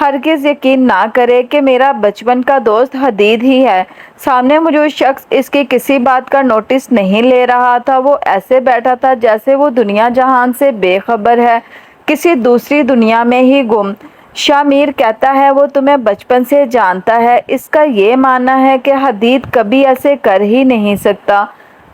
ہرگز یقین نہ کرے کہ میرا بچپن کا دوست حدید ہی ہے۔ سامنے موجود شخص اس کی کسی بات کا نوٹس نہیں لے رہا تھا۔ وہ ایسے بیٹھا تھا جیسے وہ دنیا جہان سے بے خبر ہے، کسی دوسری دنیا میں ہی گم۔ شامیر کہتا ہے وہ تمہیں بچپن سے جانتا ہے، اس کا یہ معنی ہے کہ حدید کبھی ایسے کر ہی نہیں سکتا۔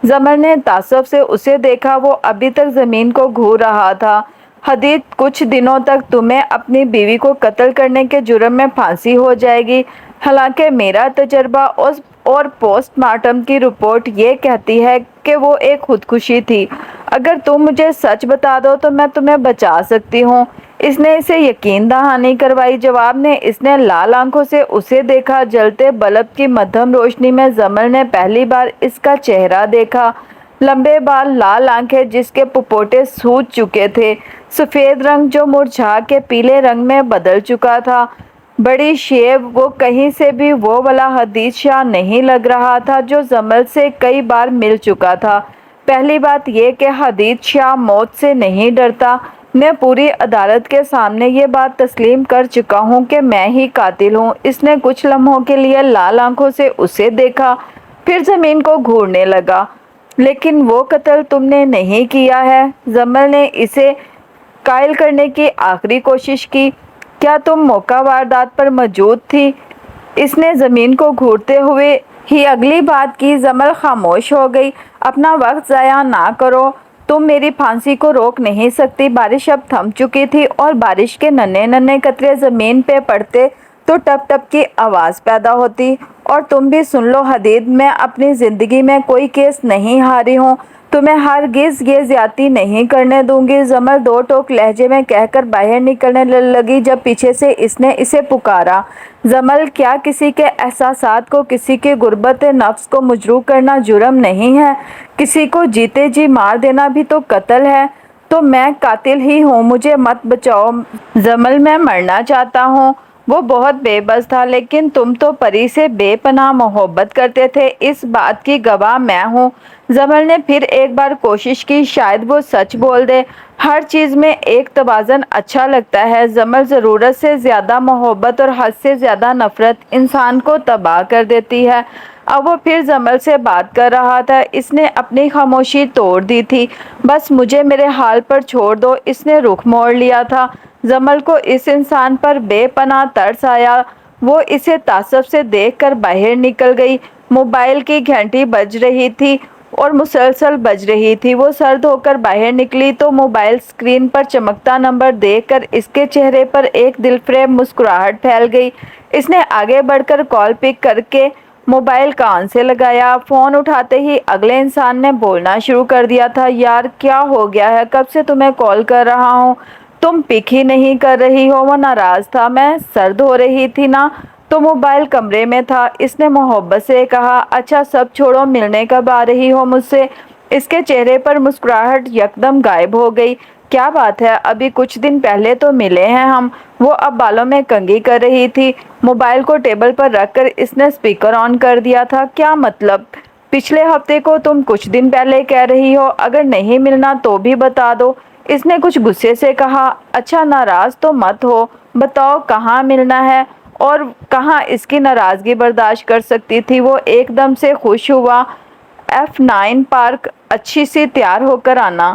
جمل نے تعصب سے اسے دیکھا، وہ ابھی تک زمین کو گھور رہا تھا۔ حدید کچھ دنوں تک تمہیں اپنی بیوی کو قتل کرنے کے جرم میں پھانسی ہو جائے گی، حالانکہ میرا تجربہ اور پوسٹ مارٹم کی رپورٹ یہ کہتی ہے کہ وہ ایک خودکشی تھی۔ اگر تم مجھے سچ بتا دو تو میں تمہیں بچا سکتی ہوں۔ اس نے اسے یقین دہانی کروائی۔ جواب میں اس نے لال آنکھوں سے اسے دیکھا۔ جلتے بلب کی مدھم روشنی میں جمل نے پہلی بار اس کا چہرہ دیکھا۔ لمبے بال، لال آنکھیں جس کے پپوٹے سوج چکے تھے، سفید رنگ جو مرجھا کے پیلے رنگ میں بدل چکا تھا، بڑی شیب۔ وہ کہیں سے بھی وہ والا حدید شاہ نہیں لگ رہا تھا جو جمل سے کئی بار مل چکا تھا۔ پہلی بات یہ کہ حدید شاہ موت سے نہیں ڈرتا۔ میں پوری عدالت کے سامنے یہ بات تسلیم کر چکا ہوں کہ میں ہی قاتل ہوں۔ اس نے کچھ لمحوں کے لیے لال آنکھوں سے اسے دیکھا، پھر زمین کو گھورنے لگا۔ لیکن وہ قتل تم نے نہیں کیا ہے؟ جمل نے اسے قائل کرنے کی آخری کوشش کی۔ کیا تم موقع واردات پر موجود تھی؟ اس نے زمین کو گھورتے ہوئے ہی اگلی بات کی۔ جمل خاموش ہو گئی۔ اپنا وقت ضائع نہ کرو، تم میری پھانسی کو روک نہیں سکتی۔ بارش اب تھم چکی تھی اور بارش کے ننھے ننھے قطرے زمین پہ پڑتے تو ٹپ ٹپ کی آواز پیدا ہوتی۔ اور تم بھی سن لو حدید، میں اپنی زندگی میں کوئی کیس نہیں ہاری ہوں، تمہیں ہرگز یہ زیادتی نہیں کرنے دوں گی۔ جمل دو ٹوک لہجے میں کہہ کر باہر نکلنے لگی جب پیچھے سے اس نے اسے پکارا۔ جمل، کیا کسی کے احساسات کو، کسی کی غربت نفس کو مجروح کرنا جرم نہیں ہے؟ کسی کو جیتے جی مار دینا بھی تو قتل ہے۔ تو میں قاتل ہی ہوں، مجھے مت بچاؤ۔ جمل، میں مرنا چاہتا ہوں۔ وہ بہت بے بس تھا، لیکن تم تو پری سے بے پناہ محبت کرتے تھے، اس بات کی گواہ میں ہوں۔ جمل نے پھر ایک بار کوشش کی، شاید وہ سچ بول دے۔ ہر چیز میں ایک توازن اچھا لگتا ہے۔ جمل، ضرورت سے زیادہ محبت اور حد سے زیادہ نفرت انسان کو تباہ کر دیتی ہے۔ اب وہ پھر جمل سے بات کر رہا تھا۔ اس نے اپنی خاموشی توڑ دی تھی۔ بس مجھے میرے حال پر چھوڑ دو۔ اس نے رخ موڑ لیا تھا۔ جمل کو اس انسان پر بے پناہ ترس آیا۔ وہ اسے تعصب سے دیکھ کر باہر نکل گئی۔ موبائل کی گھنٹی بج رہی تھی اور مسلسل بج رہی تھی۔ وہ سر دھو کر باہر نکلی تو موبائل اسکرین پر چمکتا نمبر دیکھ کر اس کے چہرے پر ایک دلفریب مسکراہٹ پھیل گئی۔ اس نے آگے بڑھ کر کال پک کر کے موبائل کان سے لگایا۔ فون اٹھاتے ہی اگلے انسان نے بولنا شروع کر دیا تھا۔ یار، کیا ہو گیا ہے؟ کب سے تمہیں کال کر رہا ہوں، تم پک ہی نہیں کر رہی ہو۔ وہ ناراض تھا۔ میں سر دھو رہی تھی نا، تو موبائل کمرے میں تھا۔ اس نے محبت سے کہا۔ اچھا سب چھوڑو، ملنے کب آ رہی ہو مجھ سے؟ اس کے چہرے پر مسکراہٹ یکدم غائب ہو گئی۔ کیا بات ہے، ابھی کچھ دن پہلے تو ملے ہیں ہم۔ وہ اب بالوں میں کنگھی کر رہی تھی۔ موبائل کو ٹیبل پر رکھ کر اس نے اسپیکر آن کر دیا تھا۔ کیا مطلب؟ پچھلے ہفتے کو تم کچھ دن پہلے کہہ رہی ہو۔ اگر نہیں ملنا تو بھی بتا دو۔ اس نے کچھ غصے سے کہا۔ اچھا ناراض تو مت ہو، بتاؤ کہاں ملنا ہے؟ اور کہاں اس کی ناراضگی برداشت کر سکتی تھی۔ وہ ایک دم سے خوش ہوا۔ F9 پارک، اچھی سی تیار ہو کر آنا،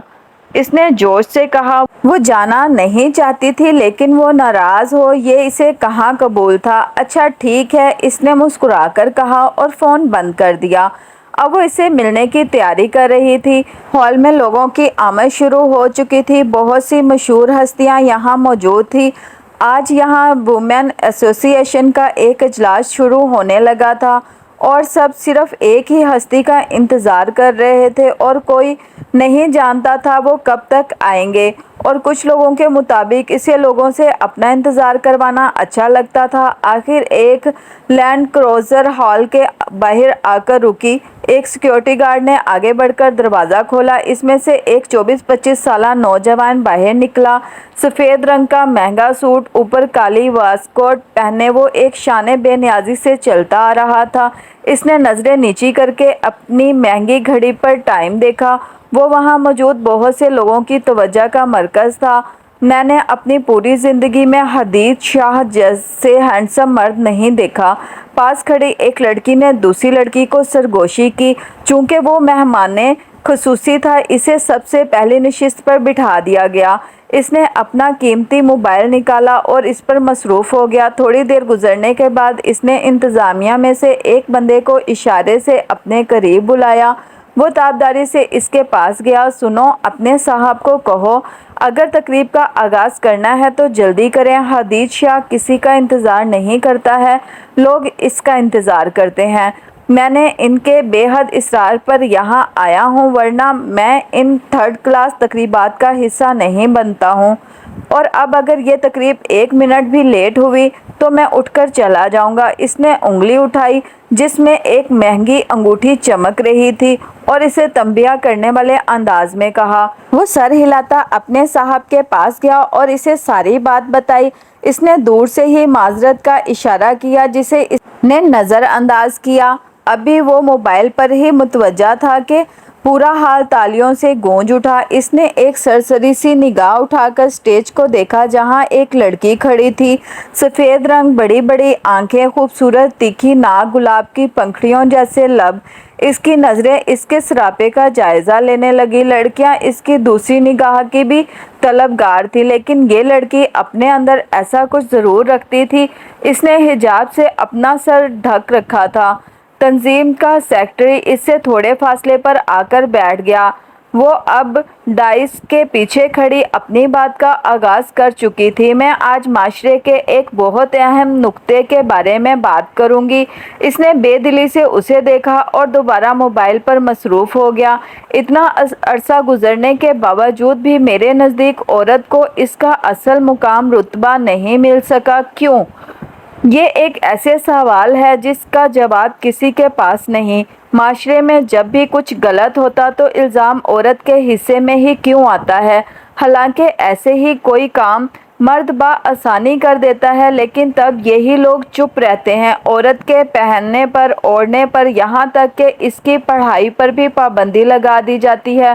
اس نے جوش سے کہا۔ وہ جانا نہیں چاہتی تھی لیکن وہ ناراض ہو یہ اسے کہاں قبول تھا۔ اچھا ٹھیک ہے، اس نے مسکرا کر کہا اور فون بند کر دیا۔ اب وہ اسے ملنے کی تیاری کر رہی تھی۔ ہال میں لوگوں کی آمد شروع ہو چکی تھی۔ بہت سی مشہور ہستیاں یہاں موجود تھیں۔ آج یہاں وومین ایسوسی ایشن کا ایک اجلاس شروع ہونے لگا تھا اور سب صرف ایک ہی ہستی کا انتظار کر رہے تھے اور کوئی نہیں جانتا تھا وہ کب تک آئیں گے۔ اور کچھ لوگوں کے مطابق اسے لوگوں سے اپنا انتظار کروانا اچھا لگتا تھا۔ آخر ایک لینڈ کروزر ہال کے باہر آ کر رکی۔ ایک سیکیورٹی گارڈ نے آگے بڑھ کر دروازہ کھولا۔ اس میں سے ایک 24-25 سالہ نوجوان باہر نکلا۔ سفید رنگ کا مہنگا سوٹ، اوپر کالی واسکوٹ پہنے وہ ایک شان بے نیازی سے چلتا آ رہا تھا۔ اس نے نظریں نیچی کر کے اپنی مہنگی گھڑی پر ٹائم دیکھا۔ وہ وہاں موجود بہت سے لوگوں کی توجہ کا مرکز تھا۔ میں نے اپنی پوری زندگی میں حدید شاہ جیسے ہینڈسم مرد نہیں دیکھا۔ پاس کھڑی ایک لڑکی نے دوسری لڑکی کو سرگوشی کی۔ چونکہ وہ مہمان خصوصی تھا، اسے سب سے پہلی نشست پر بٹھا دیا گیا۔ اس نے اپنا قیمتی موبائل نکالا اور اس پر مصروف ہو گیا۔ تھوڑی دیر گزرنے کے بعد اس نے انتظامیہ میں سے ایک بندے کو اشارے سے اپنے قریب بلایا۔ وہ تابداری سے اس کے پاس گیا۔ سنو، اپنے صاحب کو کہو اگر تقریب کا آغاز کرنا ہے تو جلدی کریں۔ حدید شاہ کسی کا انتظار نہیں کرتا ہے، لوگ اس کا انتظار کرتے ہیں۔ میں نے ان کے بے حد اصرار پر یہاں آیا ہوں، ورنہ میں ان تھرڈ کلاس تقریبات کا حصہ نہیں بنتا ہوں، اور اب اگر یہ تقریب 1 منٹ بھی لیٹ ہوئی تو میں اٹھ کر چلا جاؤں گا۔ اس نے انگلی اٹھائی جس میں ایک مہنگی انگوٹھی چمک رہی تھی اور اسے تنبیہ کرنے والے انداز میں کہا۔ وہ سر ہلاتا اپنے صاحب کے پاس گیا اور اسے ساری بات بتائی۔ اس نے دور سے ہی معذرت کا اشارہ کیا جسے اس نے نظر انداز کیا۔ ابھی وہ موبائل پر ہی متوجہ تھا کہ پورا ہال تالیوں سے گونج اٹھا۔ اس نے ایک سرسری سی نگاہ اٹھا کر اسٹیج کو دیکھا جہاں ایک لڑکی کھڑی تھی۔ سفید رنگ، بڑی بڑی آنکھیں، خوبصورت تیکھی ناک، گلاب کی پنکھڑیوں جیسے لب۔ اس کی نظریں اس کے سراپے کا جائزہ لینے لگی۔ لڑکیاں اس کی دوسری نگاہ کی بھی طلبگار تھیں، لیکن یہ لڑکی اپنے اندر ایسا کچھ ضرور رکھتی تھی۔ اس نے حجاب سے اپنا سر ڈھک رکھا تھا۔ تنظیم کا سیکرٹری اس سے تھوڑے فاصلے پر آ کر بیٹھ گیا۔ وہ اب ڈائس کے پیچھے کھڑی اپنی بات کا آغاز کر چکی تھی۔ میں آج معاشرے کے ایک بہت اہم نکتے کے بارے میں بات کروں گی۔ اس نے بے دلی سے اسے دیکھا اور دوبارہ موبائل پر مصروف ہو گیا۔ اتنا عرصہ گزرنے کے باوجود بھی میرے نزدیک عورت کو اس کا اصل مقام رتبہ نہیں مل سکا۔ کیوں؟ یہ ایک ایسے سوال ہے جس کا جواب کسی کے پاس نہیں۔ معاشرے میں جب بھی کچھ غلط ہوتا تو الزام عورت کے حصے میں ہی کیوں آتا ہے؟ حالانکہ ایسے ہی کوئی کام مرد بآسانی کر دیتا ہے، لیکن تب یہی لوگ چپ رہتے ہیں۔ عورت کے پہننے پر، اوڑھنے پر، یہاں تک کہ اس کی پڑھائی پر بھی پابندی لگا دی جاتی ہے۔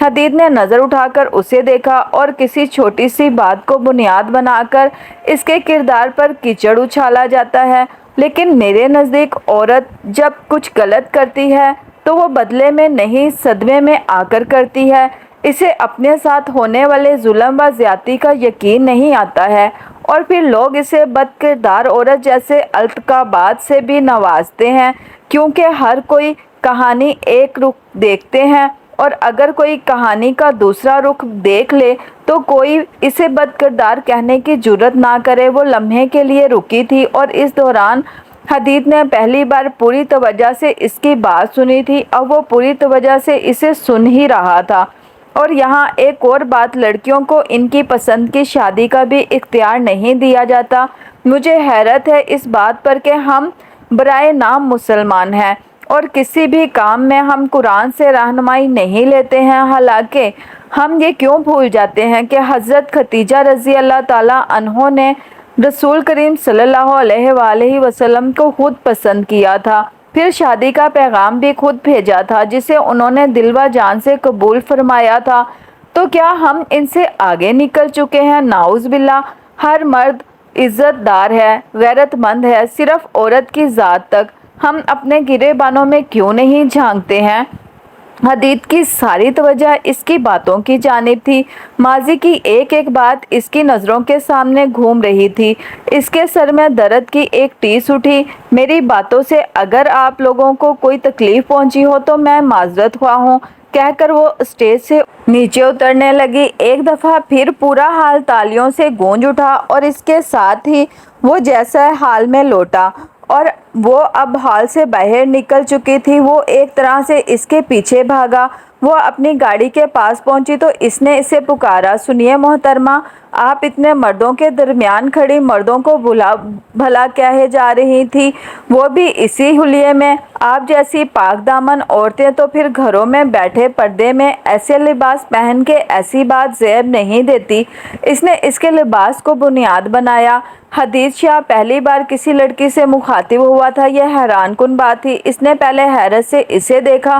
حدید نے نظر اٹھا کر اسے دیکھا اور کسی چھوٹی سی بات کو بنیاد بنا کر اس کے کردار پر کیچڑ اچھالا جاتا ہے۔ لیکن میرے نزدیک عورت جب کچھ غلط کرتی ہے تو وہ بدلے میں نہیں، صدمے میں آ کر کرتی ہے۔ اسے اپنے ساتھ ہونے والے ظلم و زیادتی کا یقین نہیں آتا ہے، اور پھر لوگ اسے بد کردار عورت جیسے القابات سے بھی نوازتے ہیں، کیونکہ ہر کوئی کہانی ایک رخ دیکھتے ہیں، اور اگر کوئی کہانی کا دوسرا رخ دیکھ لے تو کوئی اسے بد کردار کہنے کی جرات نہ کرے۔ وہ لمحے کے لیے رکی تھی اور اس دوران حدید نے پہلی بار پوری توجہ سے اس کی بات سنی تھی۔ اب وہ پوری توجہ سے اسے سن ہی رہا تھا۔ اور یہاں ایک اور بات، لڑکیوں کو ان کی پسند کی شادی کا بھی اختیار نہیں دیا جاتا۔ مجھے حیرت ہے اس بات پر کہ ہم برائے نام مسلمان ہیں اور کسی بھی کام میں ہم قرآن سے رہنمائی نہیں لیتے ہیں۔ حالانکہ ہم یہ کیوں بھول جاتے ہیں کہ حضرت ختیجہ رضی اللہ تعالیٰ عنہا نے رسول کریم صلی اللہ علیہ وآلہ وسلم کو خود پسند کیا تھا، پھر شادی کا پیغام بھی خود بھیجا تھا جسے انہوں نے دل و جان سے قبول فرمایا تھا۔ تو کیا ہم ان سے آگے نکل چکے ہیں؟ نعوذ باللہ۔ ہر مرد عزت دار ہے، غیرت مند ہے، صرف عورت کی ذات تک ہم اپنے گریبانوں میں کیوں نہیں جھانکتے ہیں؟ حدید کی ساری توجہ اس کی باتوں کی جانب تھی۔ ماضی کی ایک ایک بات اس کی نظروں کے سامنے گھوم رہی تھی۔ اس کے سر میں درد کی ایک ٹیس اٹھی۔ میری باتوں سے اگر آپ لوگوں کو کوئی تکلیف پہنچی ہو تو میں معذرت خواہ ہوں، کہہ کر وہ اسٹیج سے نیچے اترنے لگی۔ ایک دفعہ پھر پورا ہال تالیوں سے گونج اٹھا اور اس کے ساتھ ہی وہ جیسا حال میں لوٹا، اور وہ اب ہال سے باہر نکل چکی تھی۔ وہ ایک طرح سے اس کے پیچھے بھاگا۔ وہ اپنی گاڑی کے پاس پہنچی تو اس نے اسے پکارا، سنیے محترمہ، آپ اتنے مردوں کے درمیان کھڑی مردوں کو بھلا کہے جا رہی تھی، وہ بھی اسی حلیے میں؟ آپ جیسی پاک دامن عورتیں تو پھر گھروں میں بیٹھے پردے میں ایسے لباس پہن کے ایسی بات زیب نہیں دیتی۔ اس نے اس کے لباس کو بنیاد بنایا۔ حدید شاہ پہلی بار کسی لڑکی سے مخاطب ہوا تھا، یہ حیران کن بات تھی۔ اس نے پہلے حیرت سے اسے دیکھا،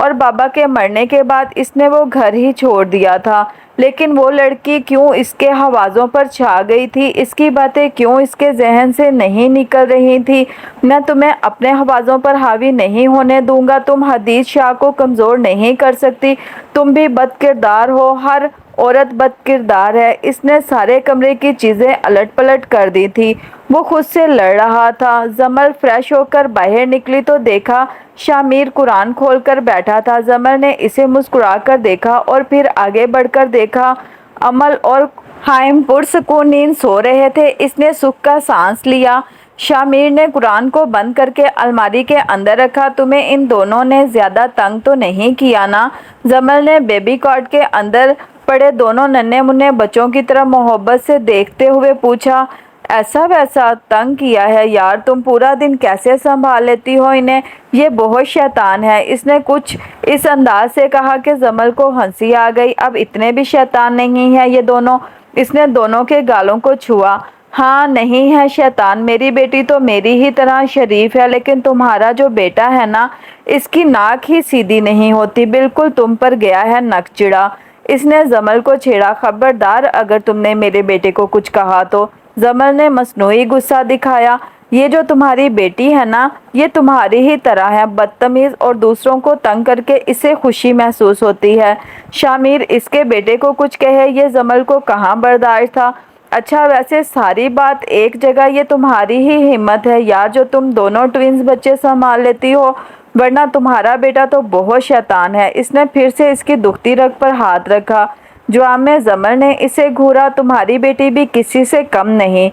اور بابا کے مرنے کے بعد اس نے وہ گھر ہی چھوڑ دیا تھا، لیکن وہ لڑکی کیوں اس کے حواسوں پر چھا گئی تھی، اس کی باتیں کیوں اس کے ذہن سے نہیں نکل رہی تھی۔ میں تمہیں اپنے حواسوں پر حاوی نہیں ہونے دوں گا، تم حدید شاہ کو کمزور نہیں کر سکتی، تم بھی بد کردار ہو، ہر عورت بد کردار ہے۔ اس نے سارے کمرے کی چیزیں الٹ پلٹ کر دی تھی، وہ خود سے لڑ رہا تھا۔ زمل فریش ہو کر باہر نکلی تو دیکھا شامیر قرآن کھول کر بیٹھا تھا۔ زمل نے اسے مسکرا کر دیکھا اور پھر آگے بڑھ کر دیکھا امل اور حائم پرسکون نیند سو رہے تھے۔ اس نے سکھ کا سانس لیا۔ شامیر نے قرآن کو بند کر کے الماری کے اندر رکھا۔ تمہیں ان دونوں نے زیادہ تنگ تو نہیں کیا نا؟ زمل نے بیبی کاٹ کے اندر پڑے دونوں ننھے منھے بچوں کی طرف محبت سے دیکھتے ہوئے پوچھا۔ ایسا ویسا تنگ کیا ہے یار، تم پورا دن کیسے سنبھال لیتی ہو انہیں؟ یہ بہت شیطان ہے۔ اس نے کچھ اس انداز سے کہا کہ زمل کو ہنسی آ گئی۔ اب اتنے بھی شیطان نہیں ہیں یہ دونوں۔ اس نے دونوں کے گالوں کو چھوا۔ ہاں نہیں ہے شیطان، میری بیٹی تو میری ہی طرح شریف ہے، لیکن تمہارا جو بیٹا ہے نا، اس کی ناک ہی سیدھی نہیں ہوتی، بالکل تم پر گیا ہے نک چڑھا۔ اس نے زمل کو چھیڑا۔ خبردار اگر تم نے میرے بیٹے کو کچھ کہا تو۔ زمل نے مصنوعی غصہ دکھایا۔ یہ جو تمہاری بیٹی ہے نا، یہ تمہاری ہی طرح ہے، بدتمیز اور دوسروں کو تنگ کر کے اسے خوشی محسوس ہوتی ہے۔ شامیر اس کے بیٹے کو کچھ کہے یہ زمل کو کہاں برداشت تھا۔ اچھا ویسے ساری بات ایک جگہ یہ تمہاری ہی ہمت ہے یار جو تم دونوں ٹوینز بچے سنبھال لیتی ہو، ورنہ تمہارا بیٹا تو بہت شیطان ہے۔ اس نے پھر سے اس کی دکھتی رگ پر ہاتھ رکھا۔ جواب میں زمل نے اسے گھورا۔ تمہاری بیٹی بھی کسی سے کم نہیں۔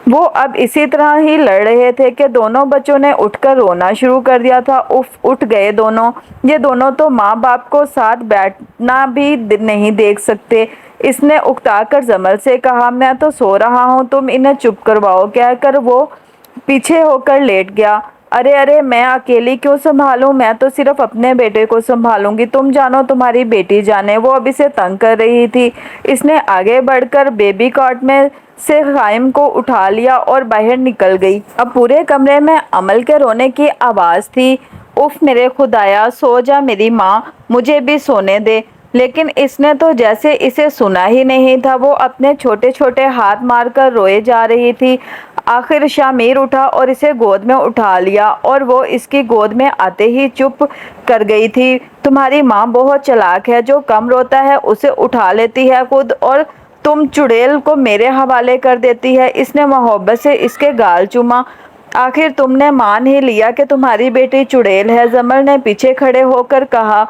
وہ اب اسی طرح ہی لڑ رہے تھے کہ دونوں بچوں نے اٹھ کر رونا شروع کر دیا تھا۔ اف، اٹھ گئے دونوں۔ یہ دونوں تو ماں باپ کو ساتھ بیٹھنا بھی نہیں دیکھ سکتے۔ اس نے اکتا کر زمل سے کہا، میں تو سو رہا ہوں، تم انہیں چپ کرواؤ، کہہ کر وہ پیچھے ہو کر لیٹ گیا۔ ارے ارے میں اکیلی کیوں سنبھالوں، میں تو صرف اپنے بیٹے کو سنبھالوں گی، تم جانو تمہاری بیٹی جانے، وہ اب اسے تنگ کر رہی تھی۔ اس نے آگے بڑھ کر بیبی کاٹ میں سے قائم کو اٹھا لیا اور باہر نکل گئی۔ اب پورے کمرے میں امل کے رونے کی آواز تھی۔ اف میرے خدایا، سو جا میری ماں، مجھے بھی سونے دے۔ لیکن اس نے تو جیسے اسے سنا ہی نہیں تھا، وہ اپنے چھوٹے چھوٹے ہاتھ مار کر روئے جا رہی تھی۔ آخر شامیر اٹھا اور اسے گود میں اٹھا لیا اور وہ اس کی گود میں آتے ہی چپ کر گئی تھی۔ تمہاری ماں بہت چالاک ہے، جو کم روتا ہے اسے اٹھا لیتی ہے خود، اور تم چڑیل کو میرے حوالے کر دیتی ہے۔ اس نے محبت سے اس کے گال چوما۔ آخر تم نے مان ہی لیا کہ تمہاری بیٹی چڑیل ہے، زمل نے پیچھے کھڑے ہو کر کہا۔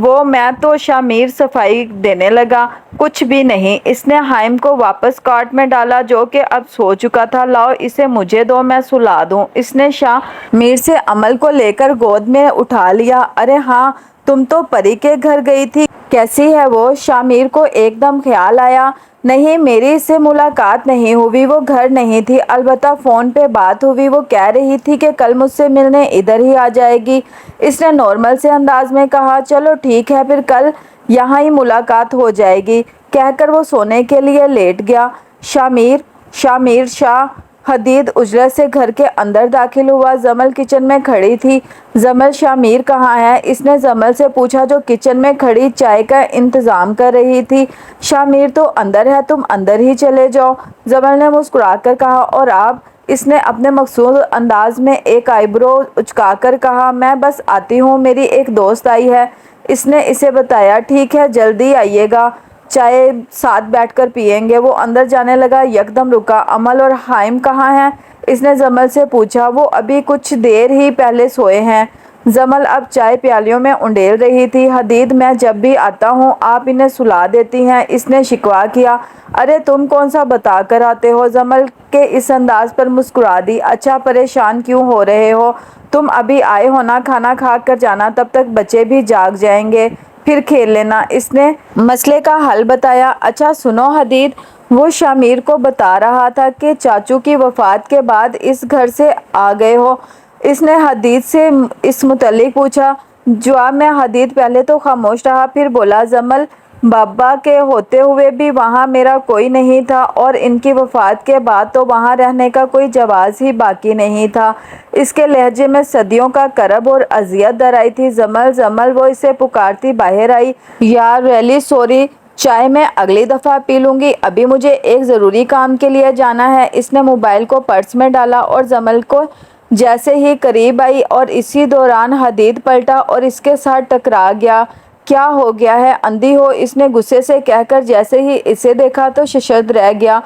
وہ میں تو شامیر صفائی دینے لگا۔ کچھ بھی نہیں۔ اس نے حائم کو واپس کاٹ میں ڈالا جو کہ اب سو چکا تھا۔ لاؤ اسے مجھے دو، میں سلا دوں۔ اس نے شامیر سے امل کو لے کر گود میں اٹھا لیا۔ ارے ہاں، تم تو پری کے گھر گئی تھی، کیسی ہے وہ؟ شامیر کو ایک دم خیال آیا۔ نہیں، میری اس سے ملاقات نہیں ہوئی، وہ گھر نہیں تھی، البتہ فون پہ بات ہوئی، وہ کہہ رہی تھی کہ کل مجھ سے ملنے ادھر ہی آ جائے گی۔ اس نے نارمل سے انداز میں کہا، چلو ٹھیک ہے پھر کل یہاں ہی ملاقات ہو جائے گی، کہہ کر وہ سونے کے لیے لیٹ گیا۔ شامیر شاہ حدید اجلت سے گھر کے اندر داخل ہوا۔ زمل کچن میں کھڑی تھی۔ زمل، شامیر کہاں ہے؟ اس نے زمل سے پوچھا جو کچن میں کھڑی چائے کا انتظام کر رہی تھی۔ شامیر تو اندر ہے، تم اندر ہی چلے جاؤ، زمل نے مسکرا کر کہا۔ اور آپ؟ اس نے اپنے مخصوص انداز میں ایک آئی برو اچکا کر کہا، میں بس آتی ہوں، میری ایک دوست آئی ہے۔ اس نے اسے بتایا، ٹھیک ہے جلدی آئیے گا، چائے ساتھ بیٹھ کر پیئیں گے۔ وہ اندر جانے لگا، یکدم رکا۔ امل اور حائم کہاں ہیں؟ اس نے زمل سے پوچھا۔ وہ ابھی کچھ دیر ہی پہلے سوئے ہیں۔ زمل اب چائے پیالیوں میں انڈیل رہی تھی۔ حدید، میں جب بھی آتا ہوں آپ انہیں سلا دیتی ہیں، اس نے شکوہ کیا۔ ارے تم کون سا بتا کر آتے ہو؟ زمل کے اس انداز پر مسکرا دی۔ اچھا پریشان کیوں ہو رہے ہو؟ تم ابھی آئے ہو نا، کھانا کھا کر جانا، تب تک بچے بھی جاگ جائیں گے، پھر کھیل لینا۔ اس نے مسئلے کا حل بتایا۔ اچھا سنو حدید، وہ شامیر کو بتا رہا تھا کہ چاچو کی وفات کے بعد اس گھر سے آ گئے ہو۔ اس نے حدید سے اس متعلق پوچھا۔ جواب میں حدید پہلے تو خاموش رہا، پھر بولا، زمل بابا کے ہوتے ہوئے بھی وہاں میرا کوئی نہیں تھا اور ان کی وفات کے بعد تو وہاں رہنے کا کوئی جواز ہی باقی نہیں تھا۔ اس کے لہجے میں صدیوں کا کرب اور اذیت در آئی تھی۔ زمل زمل، وہ اسے پکارتی باہر آئی۔ یار ریلی سوری، چائے میں اگلی دفعہ پی لوں گی، ابھی مجھے ایک ضروری کام کے لیے جانا ہے۔ اس نے موبائل کو پرس میں ڈالا اور زمل کو جیسے ہی قریب آئی اور اسی دوران حدید پلٹا اور اس کے ساتھ ٹکرا گیا۔ کیا ہو گیا ہے، اندھی ہو؟ اس نے غصے سے کہہ کر جیسے ہی اسے دیکھا تو ششدر رہ گیا۔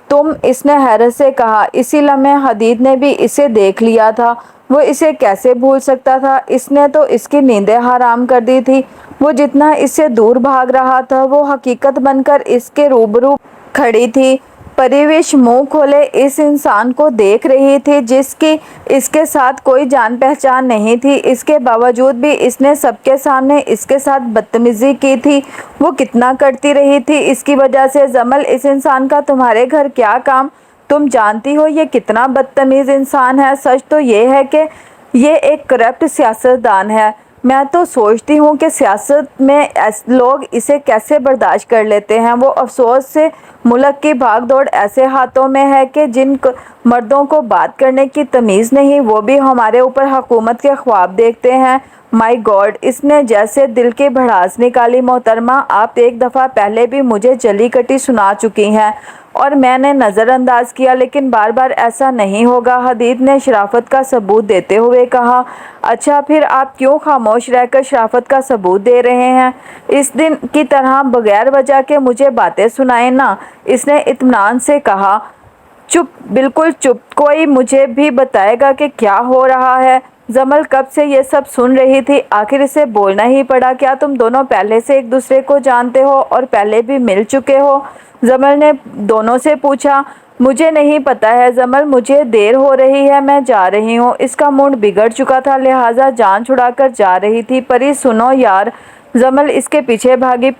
تم؟ اس نے حیرت سے کہا۔ اسی لمحے حدید نے بھی اسے دیکھ لیا تھا۔ وہ اسے کیسے بھول سکتا تھا؟ اس نے تو اس کی نیندیں حرام کر دی تھی۔ وہ جتنا اس سے دور بھاگ رہا تھا وہ حقیقت بن کر اس کے روبرو کھڑی تھی۔ پریوش منہ کھولے اس انسان کو دیکھ رہی تھی جس کی اس کے ساتھ کوئی جان پہچان نہیں تھی۔ اس کے باوجود بھی اس نے سب کے سامنے اس کے ساتھ بدتمیزی کی تھی۔ وہ کتنا کرتی رہی تھی اس کی وجہ سے۔ زمل، اس انسان کا تمہارے گھر کیا کام؟ تم جانتی ہو یہ کتنا بدتمیز انسان ہے؟ سچ تو یہ ہے کہ یہ ایک کرپٹ سیاستدان ہے۔ میں تو سوچتی ہوں کہ سیاست میں لوگ اسے کیسے برداشت کر لیتے ہیں۔ وہ افسوس سے ملک کی بھاگ دوڑ ایسے ہاتھوں میں ہے کہ جن مردوں کو بات کرنے کی تمیز نہیں وہ بھی ہمارے اوپر حکومت کے خواب دیکھتے ہیں۔ مائی گاڈ! اس نے جیسے دل کی بھڑاس نکالی۔ محترمہ، آپ ایک دفعہ پہلے بھی مجھے جلی کٹی سنا چکی ہیں اور میں نے نظر انداز کیا، لیکن بار بار ایسا نہیں ہوگا، حدید نے شرافت کا ثبوت دیتے ہوئے کہا۔ اچھا، پھر آپ کیوں خاموش رہ کر شرافت کا ثبوت دے رہے ہیں؟ اس دن کی طرح بغیر وجہ کے مجھے باتیں سنائیں نا، اس نے اطمینان سے کہا۔ چپ، بالکل چپ، کوئی مجھے بھی بتائے گا کہ کیا ہو رہا ہے؟ زمل کب سے یہ سب سن رہی تھی، آخر اسے بولنا ہی پڑا۔ کیا تم دونوں پہلے سے ایک دوسرے کو جانتے ہو اور پہلے بھی مل چکے ہو؟ زمل نے دونوں سے پوچھا۔ مجھے نہیں پتا ہے زمل، مجھے دیر ہو رہی ہے، میں جا رہی ہوں۔ اس کا موڈ بگڑ چکا تھا لہٰذا جان چھڑا کر جا رہی تھی۔ پری سنو یار! زمل اس کے پیچھے بھاگی۔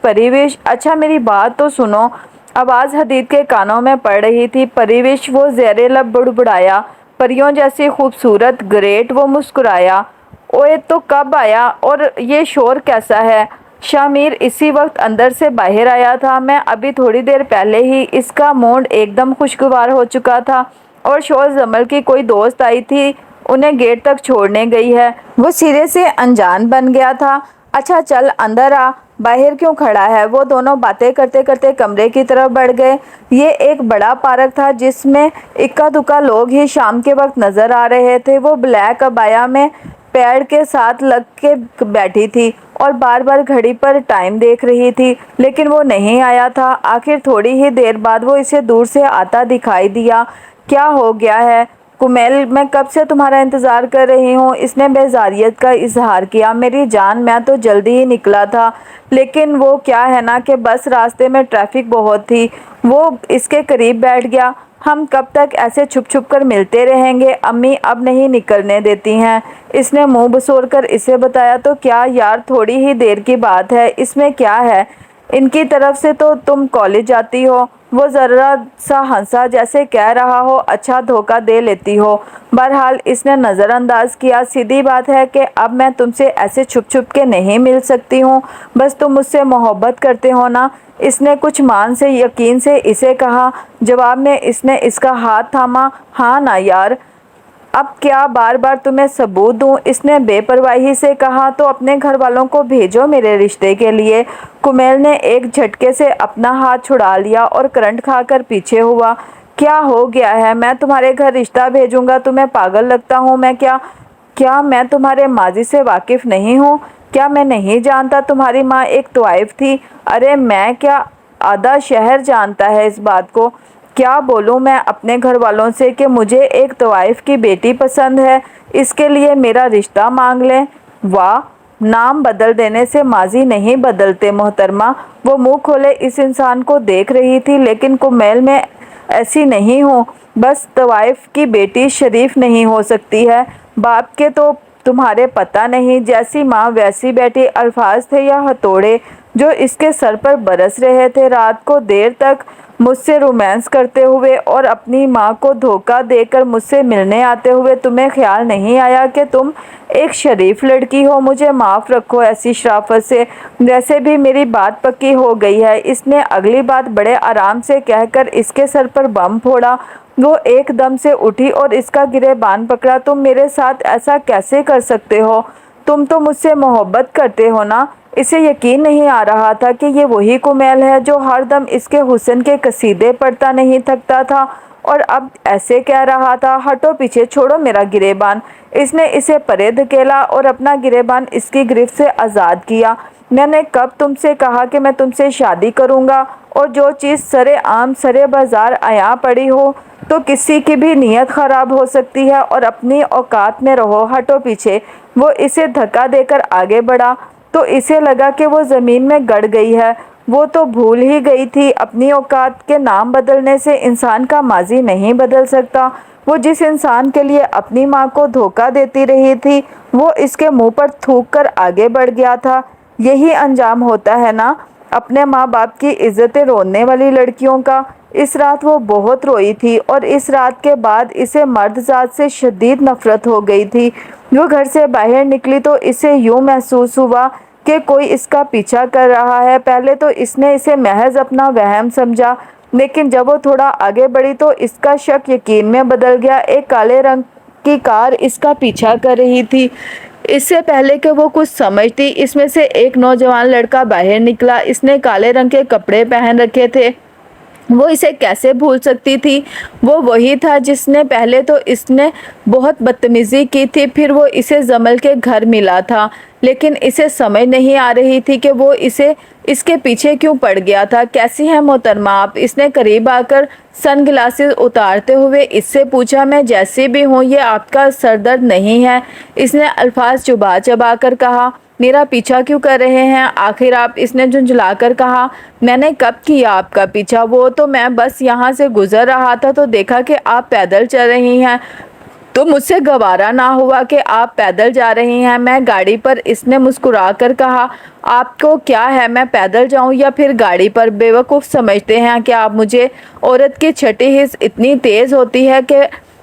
پریوش! اچھا میری بات تو سنو! آواز حدید کے کانوں میں پڑ رہی تھی۔ پریوش! وہ زیر لب بڑبڑایا۔ پریوں جیسی خوبصورت، گریٹ! وہ مسکرایا۔ اوئے، تو کب آیا اور یہ شور کیسا ہے؟ شامیر اسی وقت اندر سے باہر آیا تھا۔ میں ابھی تھوڑی دیر پہلے ہی۔ اس کا موڈ ایک دم خوشگوار ہو چکا تھا۔ اور شور زمل کی کوئی دوست آئی تھی، انہیں گیٹ تک چھوڑنے گئی ہے۔ وہ سرے سے انجان بن گیا تھا۔ اچھا چل اندر آ، باہر کیوں کھڑا ہے؟ وہ دونوں باتیں کرتے کرتے کمرے کی طرف بڑھ گئے۔ یہ ایک بڑا پارک تھا جس میں اکا دکا لوگ ہی شام کے وقت نظر آ رہے تھے۔ وہ بلیک عبایا میں پیڑ کے ساتھ لگ کے بیٹھی تھی اور بار بار گھڑی پر ٹائم دیکھ رہی تھی، لیکن وہ نہیں آیا تھا۔ آخر تھوڑی ہی دیر بعد وہ اسے دور سے آتا دکھائی دیا۔ کیا ہو گیا ہے کمیل؟ میں کب سے تمہارا انتظار کر رہی ہوں، اس نے بیزاریت کا اظہار کیا۔ میری جان، میں تو جلدی ہی نکلا تھا، لیکن وہ کیا ہے نا کہ بس راستے میں ٹریفک بہت تھی۔ وہ اس کے قریب بیٹھ گیا۔ ہم کب تک ایسے چھپ چھپ کر ملتے رہیں گے؟ امی اب نہیں نکلنے دیتی ہیں، اس نے منہ بسور کر اسے بتایا۔ تو کیا یار، تھوڑی ہی دیر کی بات ہے، اس میں کیا ہے؟ ان کی طرف سے تو تم کالج جاتی ہو۔ وہ ذرا سا ہنسا جیسے کہہ رہا ہو اچھا دھوکہ دے لیتی ہو۔ بہرحال اس نے نظر انداز کیا۔ سیدھی بات ہے کہ اب میں تم سے ایسے چھپ چھپ کے نہیں مل سکتی ہوں، بس تم مجھ سے محبت کرتے ہو نا؟ اس نے کچھ مان سے یقین سے اسے کہا۔ جواب میں اس نے اس کا ہاتھ تھاما۔ ہاں نا یار، اب کیا بار بار تمہیں ثبوت دوں؟ اس نے بے پرواہی سے کہا۔ تو اپنے گھر والوں کو بھیجو میرے رشتے کے لیے۔ کمیل نے ایک جھٹکے سے اپنا ہاتھ چھڑا لیا اور کرنٹ کھا کر پیچھے ہوا۔ کیا ہو گیا ہے؟ میں تمہارے گھر رشتہ بھیجوں گا؟ تمہیں پاگل لگتا ہوں میں کیا میں تمہارے ماضی سے واقف نہیں ہوں؟ کیا میں نہیں جانتا تمہاری ماں ایک طوائف تھی؟ ارے میں کیا، آدھا شہر جانتا ہے اس بات کو۔ کیا بولوں میں اپنے گھر والوں سے کہ مجھے ایک طوائف کی بیٹی پسند ہے، اس کے لیے میرا رشتہ مانگ لیں؟ واہ، نام بدل دینے سے ماضی نہیں بدلتے محترمہ۔ وہ منہ کھولے اس انسان کو دیکھ رہی تھی۔ لیکن کمیل میں ایسی نہیں ہوں، بس طوائف کی بیٹی شریف نہیں ہو سکتی ہے؟ باپ کے تو تمہارے پتہ نہیں، جیسی ماں ویسی بیٹی۔ الفاظ تھے یا ہتھوڑے جو اس کے سر پر برس رہے تھے۔ رات کو دیر تک مجھ سے رومانس کرتے ہوئے اور اپنی ماں کو دھوکہ دے کر مجھ سے ملنے آتے ہوئے تمہیں خیال نہیں آیا کہ تم ایک شریف لڑکی ہو؟ مجھے معاف رکھو ایسی شرافت سے، ویسے بھی میری بات پکی ہو گئی ہے۔ اس نے اگلی بات بڑے آرام سے کہہ کر اس کے سر پر بم پھوڑا۔ وہ ایک دم سے اٹھی اور اس کا گریبان پکڑا۔ تم میرے ساتھ ایسا کیسے کر سکتے ہو؟ تم تو مجھ سے محبت کرتے ہو نا؟ اسے یقین نہیں آ رہا تھا کہ یہ وہی کمیل ہے جو ہر دم اس کے حسن کے قصیدے پڑھتا نہیں تھکتا تھا اور اب ایسے کہہ رہا تھا، ہٹو پیچھے، چھوڑو میرا گریبان۔ اس نے اسے پرے دھکیلا اور اپنا گریبان اس کی گرفت سے آزاد کیا۔ میں نے کب تم سے کہا کہ میں تم سے شادی کروں گا؟ اور جو چیز سرے عام سرے بازار عیاں پڑی ہو تو کسی کی بھی نیت خراب ہو سکتی ہے، اور اپنی اوقات میں رہو، ہٹو پیچھے۔ وہ اسے دھکا دے کر آگے بڑھا تو اسے لگا کہ وہ زمین میں گڑ گئی ہے۔ وہ تو بھول ہی گئی تھی اپنی اوقات کے نام بدلنے سے انسان کا ماضی نہیں بدل سکتا۔ وہ جس انسان کے لیے اپنی ماں کو دھوکہ دیتی رہی تھی وہ اس کے منہ پر تھوک کر آگے بڑھ گیا تھا۔ یہی انجام ہوتا ہے نا اپنے ماں باپ کی عزتیں روننے والی لڑکیوں کا۔ اس رات وہ بہت روئی تھی اور اس رات کے بعد اسے مرد ذات سے شدید نفرت ہو گئی تھی۔ وہ گھر سے باہر نکلی تو اسے یوں محسوس ہوا کہ کوئی اس کا پیچھا کر رہا ہے۔ پہلے تو اس نے اسے محض اپنا وہم سمجھا، لیکن جب وہ تھوڑا آگے بڑھی تو اس کا شک یقین میں بدل گیا۔ ایک کالے رنگ کی کار اس کا پیچھا کر رہی تھی۔ اس سے پہلے کہ وہ کچھ سمجھتی اس میں سے ایک نوجوان لڑکا باہر نکلا۔ اس نے کالے رنگ کے کپڑے پہن رکھے تھے۔ وہ اسے کیسے بھول سکتی تھی؟ وہ وہی تھا جس نے پہلے تو اس نے بہت بدتمیزی کی تھی، پھر وہ اسے جمل کے گھر ملا تھا، لیکن اسے سمجھ نہیں آ رہی تھی کہ وہ اس کے پیچھے کیوں پڑ گیا تھا۔ کیسی ہیں محترمہ آپ؟ اس نے قریب آ کر سن گلاسز اتارتے ہوئے اس سے پوچھا۔ میں جیسی بھی ہوں، یہ آپ کا سر درد نہیں ہے؟ اس نے الفاظ چبا چبا کر کہا۔ میرا پیچھا کیوں کر رہے ہیں آخر آپ؟ اس نے جھنجھلا کر کہا۔ میں نے کب کیا آپ کا پیچھا؟ وہ تو میں بس یہاں سے گزر رہا تھا تو دیکھا کہ آپ پیدل چل رہی ہیں تو مجھ سے گوارا نہ ہوا کہ آپ پیدل جا رہی ہیں۔ میں گاڑی پر۔ اس نے مسکرا کر کہا۔ آپ کو کیا ہے میں پیدل جاؤں یا پھر گاڑی پر؟ بیوقوف سمجھتے ہیں کہ آپ مجھے؟ عورت کی چھٹی حس اتنی تیز ہوتی ہے کہ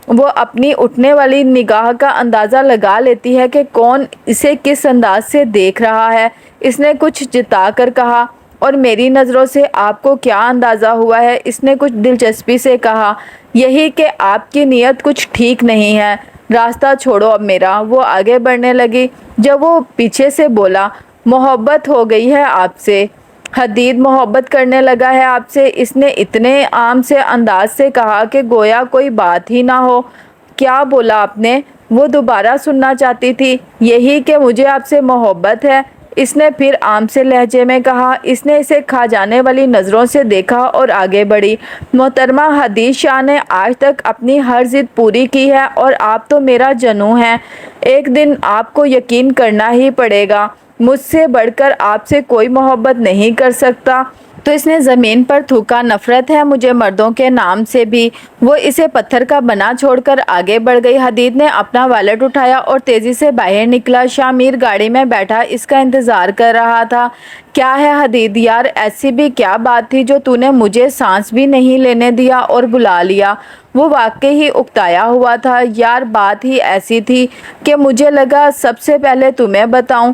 وہ اپنی اٹھنے والی نگاہ کا اندازہ لگا لیتی ہے کہ کون اسے کس انداز سے دیکھ رہا ہے۔ اس نے کچھ جتا کر کہا۔ اور میری نظروں سے آپ کو کیا اندازہ ہوا ہے؟ اس نے کچھ دلچسپی سے کہا۔ یہی کہ آپ کی نیت کچھ ٹھیک نہیں ہے۔ راستہ چھوڑو اب میرا۔ وہ آگے بڑھنے لگی جب وہ پیچھے سے بولا، محبت ہو گئی ہے آپ سے؟ حدید محبت کرنے لگا ہے آپ سے؟ اس نے اتنے عام سے انداز سے کہا کہ گویا کوئی بات ہی نہ ہو۔ کیا بولا آپ نے؟ وہ دوبارہ سننا چاہتی تھی۔ یہی کہ مجھے آپ سے محبت ہے، اس نے پھر عام سے لہجے میں کہا۔ اس نے اسے کھا جانے والی نظروں سے دیکھا اور آگے بڑھی۔ محترمہ حدید شاہ نے آج تک اپنی ہر ضد پوری کی ہے اور آپ تو میرا جنوں ہیں۔ ایک دن آپ کو یقین کرنا ہی پڑے گا، مجھ سے بڑھ کر آپ سے کوئی محبت نہیں کر سکتا۔ تو اس نے زمین پر تھوکا۔ نفرت ہے مجھے مردوں کے نام سے بھی۔ وہ اسے پتھر کا بنا چھوڑ کر آگے بڑھ گئی۔ حدید نے اپنا والیٹ اٹھایا اور تیزی سے باہر نکلا۔ شاہ میر گاڑی میں بیٹھا اس کا انتظار کر رہا تھا۔ کیا ہے حدید یار، ایسی بھی کیا بات تھی جو تو نے مجھے سانس بھی نہیں لینے دیا اور بلا لیا؟ وہ واقعی ہی اکتایا ہوا تھا۔ یار بات ہی ایسی تھی کہ مجھے لگا سب سے پہلے تمہیں بتاؤں۔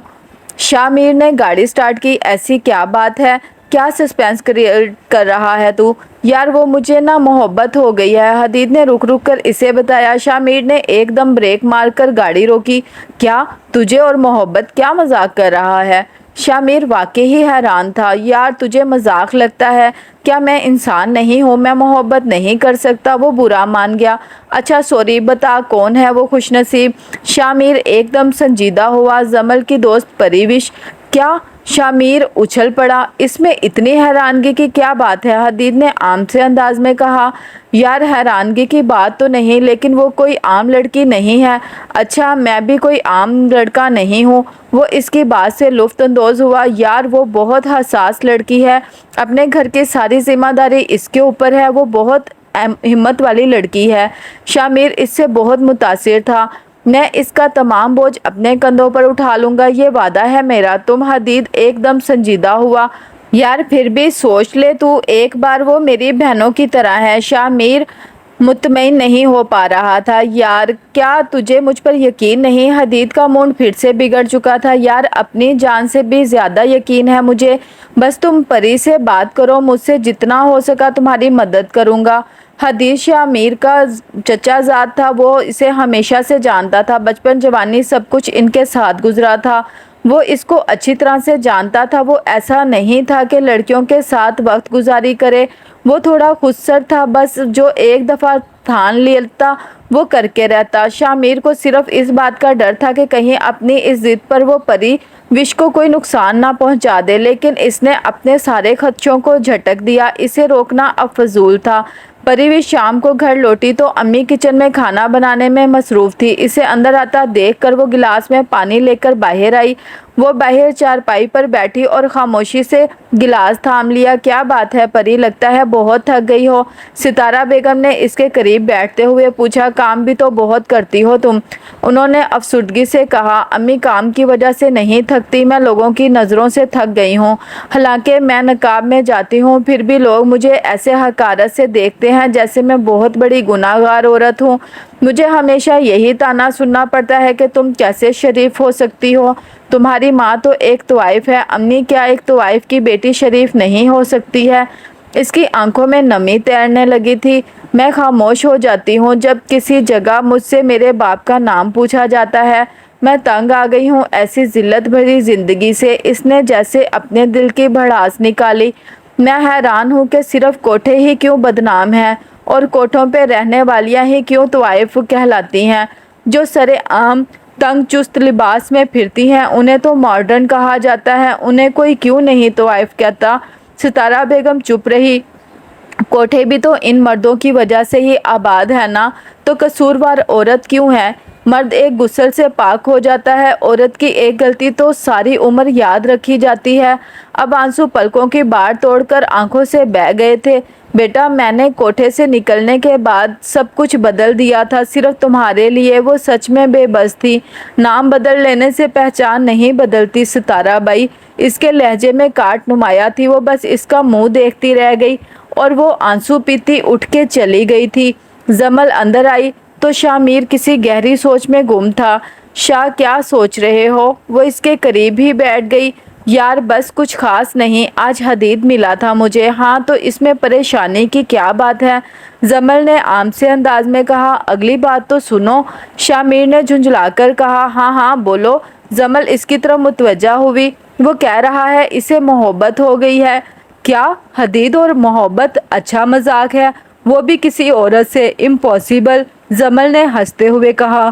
شاہ میر نے گاڑی سٹارٹ کی۔ ایسی کیا بات ہے؟ کیا سسپینس کریٹ کر رہا ہے تو؟ یار وہ مجھے نا محبت ہو گئی ہے، حدید نے رک رک کر اسے بتایا۔ شاہ میر نے ایک دم بریک مار کر گاڑی روکی۔ کیا تجھے اور محبت؟ کیا مذاق کر رہا ہے؟ شاہ میر واقعی ہی حیران تھا۔ یار تجھے مذاق لگتا ہے؟ کیا میں انسان نہیں ہوں؟ میں محبت نہیں کر سکتا؟ وہ برا مان گیا۔ اچھا سوری، بتا کون ہے وہ خوش نصیب؟ شاہ میر ایک دم سنجیدہ ہوا۔ جمل کی دوست پریوش۔ کیا؟ شاہ میر اچھل پڑا۔ اس میں اتنی حیرانگی کی کیا بات ہے؟ حدید نے عام سے انداز میں کہا۔ یار حیرانگی کی بات تو نہیں، لیکن وہ کوئی عام لڑکی نہیں ہے۔ اچھا میں بھی کوئی عام لڑکا نہیں ہوں؟ وہ اس کی بات سے لطف اندوز ہوا۔ یار وہ بہت حساس لڑکی ہے، اپنے گھر کی ساری ذمہ داری اس کے اوپر ہے، وہ بہت ہمت والی لڑکی ہے۔ شاہ میر اس سے بہت متاثر تھا۔ میں اس کا تمام بوجھ اپنے کندھوں پر اٹھا لوں گا، یہ وعدہ ہے میرا۔ تم؟ حدید ایک دم سنجیدہ ہوا۔ یار پھر بھی سوچ لے تو ایک بار، وہ میری بہنوں کی طرح ہے۔ شامیر مطمئن نہیں ہو پا رہا تھا۔ یار کیا تجھے مجھ پر یقین نہیں؟ حدید کا موڈ پھر سے بگڑ چکا تھا۔ یار اپنی جان سے بھی زیادہ یقین ہے مجھے، بس تم پری سے بات کرو، مجھ سے جتنا ہو سکا تمہاری مدد کروں گا۔ حدید شامیر کا چچا زاد تھا، وہ اسے ہمیشہ سے جانتا تھا، بچپن جوانی سب کچھ ان کے ساتھ گزرا تھا، وہ اس کو اچھی طرح سے جانتا تھا۔ وہ ایسا نہیں تھا کہ لڑکیوں کے ساتھ وقت گزاری کرے، وہ تھوڑا خودسر تھا، بس جو ایک دفعہ ٹھان لیتا وہ کر کے رہتا۔ شامیر کو صرف اس بات کا ڈر تھا کہ کہیں اپنی اس ضد پر وہ پری وش کو کوئی نقصان نہ پہنچا دے، لیکن اس نے اپنے سارے خدشوں کو جھٹک دیا، اسے روکنا اب فضول تھا۔ پری وش شام کو گھر لوٹی تو امی کچن میں کھانا بنانے میں مصروف تھی۔ اسے اندر آتا دیکھ کر وہ گلاس میں پانی لے کر باہر آئی۔ وہ باہر چارپائی پر بیٹھی اور خاموشی سے گلاس تھام لیا۔ کیا بات ہے پری، لگتا ہے بہت تھک گئی ہو؟ ستارہ بیگم نے اس کے قریب بیٹھتے ہوئے پوچھا۔ کام بھی تو بہت کرتی ہو تم، انہوں نے افسردگی سے کہا۔ امی کام کی وجہ سے نہیں تھکتی، میں لوگوں کی نظروں سے تھک گئی ہوں۔ حالانکہ میں نقاب میں جاتی ہوں پھر بھی لوگ مجھے ایسے حقارت سے دیکھتے ہیں جیسے میں بہت بڑی گناہ گار عورت ہوں۔ مجھے ہمیشہ یہی طعنہ سننا پڑتا ہے کہ تم کیسے شریف ہو سکتی ہو؟ تمہاری ماں تو ایک طوائف ہے امی، کیا ایک طوائف کی بیٹی شریف نہیں ہو سکتی ہے؟ اس کی آنکھوں میں نمی تیرنے لگی تھی۔ میں خاموش ہو جاتی ہوں جب کسی جگہ مجھ سے میرے باپ کا نام پوچھا جاتا ہے۔ میں تنگ آ گئی ہوں ایسی ذلت بھری زندگی سے۔ اس نے جیسے اپنے دل کی بھڑاس نکالی۔ میں حیران ہوں کہ صرف کوٹھے ہی کیوں بدنام ہیں اور کوٹھوں پہ رہنے والیاں ہی کیوں طوائف کہلاتی ہیں؟ جو سرے عام تنگ چست لباس میں پھرتی ہیں انہیں تو ماڈرن کہا جاتا ہے، انہیں کوئی کیوں نہیں طوائف کہتا؟ ستارہ بیگم چپ رہی۔ کوٹھے بھی تو ان مردوں کی وجہ سے ہی آباد ہے نا، تو قصوروار عورت کیوں ہے؟ مرد ایک غسل سے پاک ہو جاتا ہے، عورت کی ایک غلطی تو ساری عمر یاد رکھی جاتی ہے۔ اب آنسو پلکوں کی باڑ توڑ کر آنکھوں سے بہہ گئے تھے۔ بیٹا میں نے کوٹھے سے نکلنے کے بعد سب کچھ بدل دیا تھا صرف تمہارے لیے۔ وہ سچ میں بے بس تھی۔ نام بدل لینے سے پہچان نہیں بدلتی ستارہ بائی۔ اس کے لہجے میں کاٹ نمایاں تھی۔ وہ بس اس کا منہ دیکھتی رہ گئی اور وہ آنسو پیتی اٹھ کے چلی گئی تھی۔ جمل اندر آئی تو شامیر کسی گہری سوچ میں گم تھا۔ شاہ کیا سوچ رہے ہو؟ وہ اس کے قریب ہی بیٹھ گئی۔ یار بس کچھ خاص نہیں، آج حدید ملا تھا مجھے۔ ہاں تو اس میں پریشانی کی کیا بات ہے؟ جمل نے عام سے انداز میں کہا۔ اگلی بات تو سنو، شامیر نے جھنجھلا کر کہا۔ ہاں ہاں بولو۔ جمل اس کی طرف متوجہ ہوئی۔ وہ کہہ رہا ہے اسے محبت ہو گئی ہے۔ کیا؟ حدید اور محبت؟ اچھا مذاق ہے، وہ بھی کسی عورت سے؟ امپاسبل، جمل نے ہنستے ہوئے کہا۔